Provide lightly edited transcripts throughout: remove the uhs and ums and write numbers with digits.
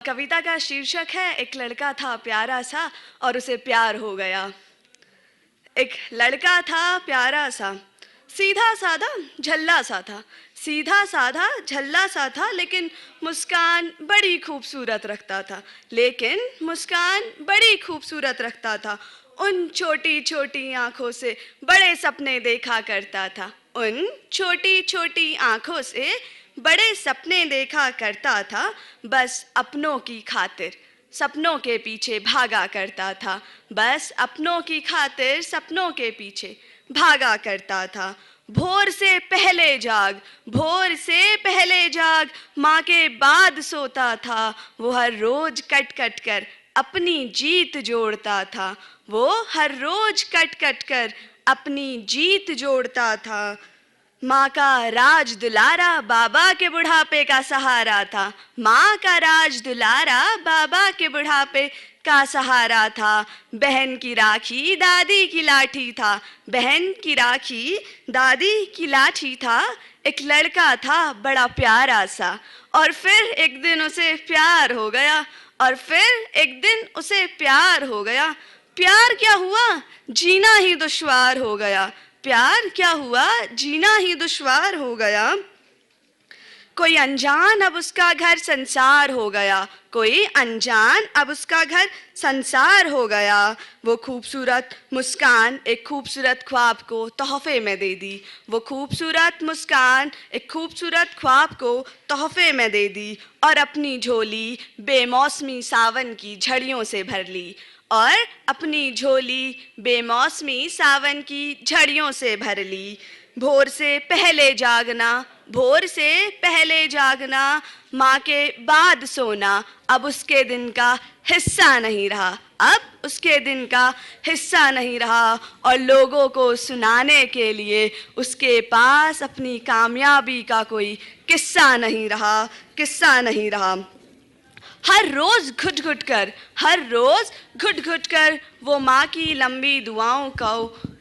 कविता का शीर्षक है एक लड़का था प्यारा सा और उसे प्यार हो गया। एक लड़का था प्यारा सा, सीधा साधा झल्ला सा था, सीधा साधा झल्ला सा था, लेकिन मुस्कान बड़ी खूबसूरत रखता था, लेकिन मुस्कान बड़ी खूबसूरत रखता था। उन छोटी छोटी आँखों से बड़े सपने देखा करता था, उन छोटी छोटी आँखों से बड़े सपने देखा करता था। बस अपनों की खातिर सपनों के पीछे भागा करता था, बस अपनों की खातिर सपनों के पीछे भागा करता था। भोर से पहले जाग, भोर से पहले जाग, माँ के बाद सोता था। वो हर रोज कट कट कर अपनी जीत जोड़ता था, वो हर रोज कट कट कर अपनी जीत जोड़ता था। माँ का राज दुलारा बाबा के बुढ़ापे का सहारा था, माँ का राज दुलारा बाबा के बुढ़ापे का सहारा था। बहन की राखी दादी की लाठी था, बहन की राखी दादी की लाठी था। एक लड़का था बड़ा प्यारा सा, और फिर एक दिन उसे प्यार हो गया, और फिर एक दिन उसे प्यार हो गया। प्यार क्या हुआ, जीना ही दुश्वार हो गया, प्यार क्या हुआ, जीना ही दुश्वार हो गया। कोई अनजान अब उसका घर संसार हो गया, कोई अनजान अब उसका घर संसार हो गया। वो खूबसूरत मुस्कान एक खूबसूरत ख्वाब को तोहफे में दे दी, वो खूबसूरत मुस्कान एक खूबसूरत ख्वाब को तोहफे में दे दी, और अपनी झोली बेमौसमी सावन की झड़ियों से भर ली, और अपनी झोली बेमौसमी सावन की झड़ियों से भर ली। भोर से पहले जागना, भोर से पहले जागना, माँ के बाद सोना अब उसके दिन का हिस्सा नहीं रहा, अब उसके दिन का हिस्सा नहीं रहा। और लोगों को सुनाने के लिए उसके पास अपनी कामयाबी का कोई किस्सा नहीं रहा, किस्सा नहीं रहा। हर रोज घुट घुट कर, हर रोज घुट घुट कर वो माँ की लंबी दुआओं को,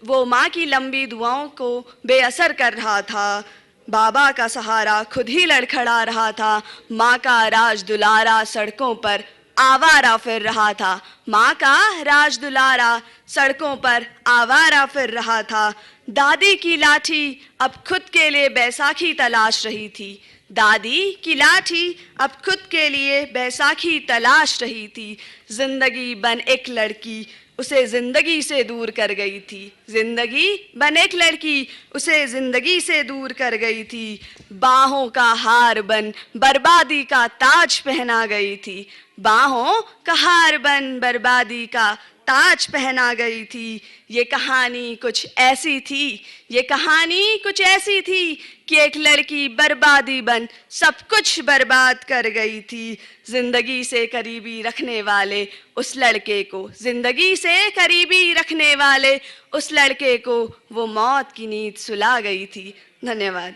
वो माँ की लंबी दुआओं को बेअसर कर रहा था। बाबा का सहारा खुद ही लड़खड़ा रहा था, माँ का राज दुलारा सड़कों पर आवारा फिर रहा था, माँ का राज दुलारा सड़कों पर आवारा फिर रहा था। दादी की लाठी अब खुद के लिए बैसाखी तलाश रही थी, दादी की लाठी अब खुद के लिए बैसाखी तलाश रही थी। जिंदगी बन एक लड़की उसे जिंदगी से दूर कर गई थी, जिंदगी बन एक लड़की उसे जिंदगी से दूर कर गई थी। बाहों का हार बन बर्बादी का ताज पहना गई थी, बाहों का हार बन बर्बादी का ताज पहना गई थी। ये कहानी कुछ ऐसी थी, ये कहानी कुछ ऐसी थी कि एक लड़की बर्बादी बन सब कुछ बर्बाद कर गई थी। जिंदगी से करीबी रखने वाले उस लड़के को, जिंदगी से करीबी रखने वाले उस लड़के को वो मौत की नींद सुला गई थी। धन्यवाद।